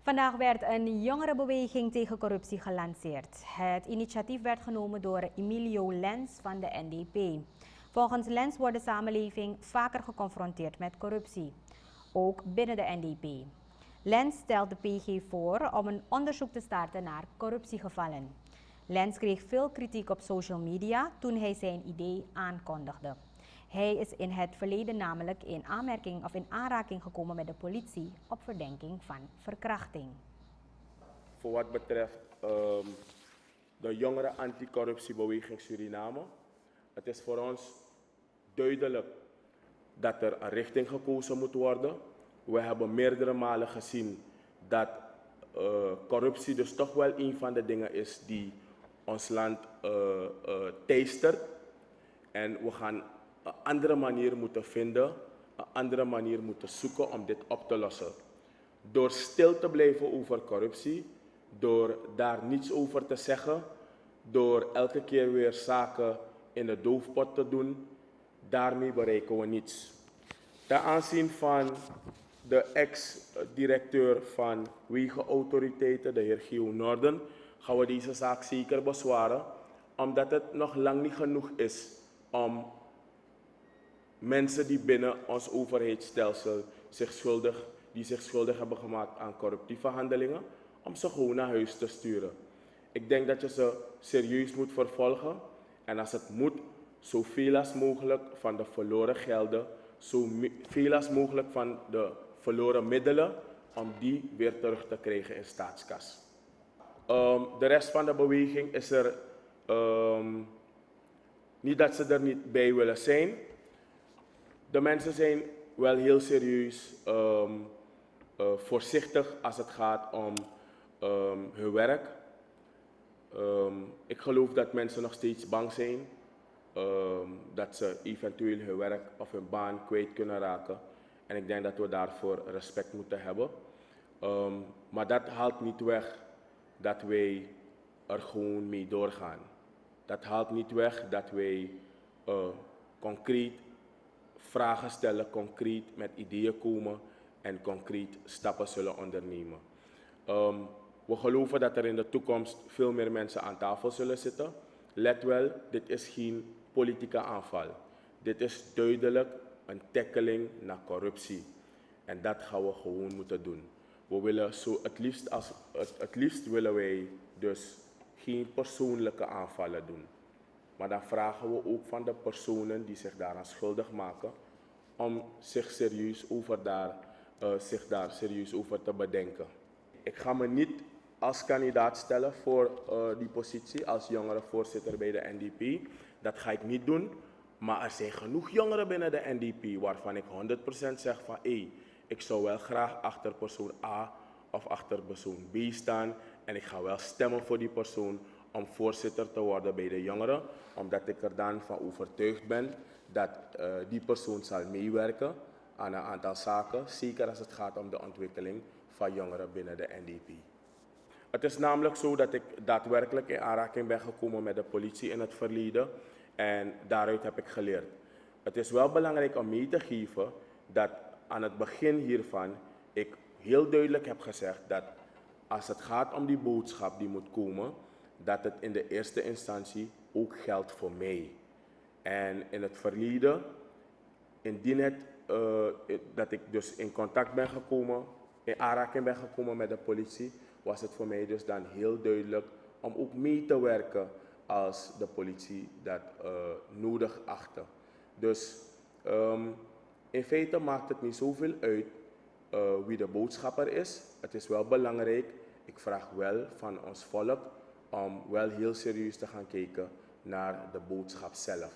Vandaag werd een jongerenbeweging tegen corruptie gelanceerd. Het initiatief werd genomen door Emilio Lens van de NDP. Volgens Lens wordt de samenleving vaker geconfronteerd met corruptie, ook binnen de NDP. Lens stelt de PG voor om een onderzoek te starten naar corruptiegevallen. Lens kreeg veel kritiek op social media toen hij zijn idee aankondigde. Hij is in het verleden namelijk in aanraking gekomen met de politie op verdenking van verkrachting. Voor wat betreft de jongere anticorruptiebeweging Suriname. Het is voor ons duidelijk dat er een richting gekozen moet worden. We hebben meerdere malen gezien dat corruptie dus toch wel een van de dingen is die ons land teistert. En we gaan een andere manier moeten vinden, een andere manier moeten zoeken om dit op te lossen. Door stil te blijven over corruptie, door daar niets over te zeggen, door elke keer weer zaken in de doofpot te doen, daarmee bereiken we niets. Ten aanzien van de ex-directeur van Wegenautoriteiten, de heer Gio Norden, gaan we deze zaak zeker bezwaren, omdat het nog lang niet genoeg is om mensen die binnen ons overheidsstelsel zich schuldig hebben gemaakt aan corruptieve handelingen, om ze gewoon naar huis te sturen. Ik denk dat je ze serieus moet vervolgen en als het moet, zoveel als mogelijk van de verloren gelden, zoveel als mogelijk van de verloren middelen, om die weer terug te krijgen in staatskas. De rest van de beweging is er niet dat ze er niet bij willen zijn. De mensen zijn wel heel serieus voorzichtig als het gaat om hun werk. Ik geloof dat mensen nog steeds bang zijn dat ze eventueel hun werk of hun baan kwijt kunnen raken. En ik denk dat we daarvoor respect moeten hebben. Maar dat haalt niet weg dat wij er gewoon mee doorgaan. Dat haalt niet weg dat wij concreet vragen stellen, concreet met ideeën komen en concreet stappen zullen ondernemen. We geloven dat er in de toekomst veel meer mensen aan tafel zullen zitten. Let wel, dit is geen politieke aanval. Dit is duidelijk een tackling naar corruptie. En dat gaan we gewoon moeten doen. We willen het liefst willen wij dus geen persoonlijke aanvallen doen. Maar dan vragen we ook van de personen die zich daaraan schuldig maken, om zich daar serieus over te bedenken. Ik ga me niet als kandidaat stellen voor die positie als jongerenvoorzitter bij de NDP. Dat ga ik niet doen. Maar er zijn genoeg jongeren binnen de NDP waarvan ik 100% zeg van ik zou wel graag achter persoon A of achter persoon B staan. En ik ga wel stemmen voor die persoon om voorzitter te worden bij de jongeren. Omdat ik er dan van overtuigd ben dat die persoon zal meewerken aan een aantal zaken. Zeker als het gaat om de ontwikkeling van jongeren binnen de NDP. Het is namelijk zo dat ik daadwerkelijk in aanraking ben gekomen met de politie in het verleden. En daaruit heb ik geleerd. Het is wel belangrijk om mee te geven dat aan het begin hiervan ik heel duidelijk heb gezegd dat als het gaat om die boodschap die moet komen, dat het in de eerste instantie ook geldt voor mij. En in het verleden, indien dat ik dus in contact ben gekomen, in aanraking ben gekomen met de politie, was het voor mij dus dan heel duidelijk om ook mee te werken als de politie dat nodig achtte. Dus in feite maakt het niet zoveel uit wie de boodschapper is. Het is wel belangrijk, ik vraag wel van ons volk om wel heel serieus te gaan kijken naar de boodschap zelf.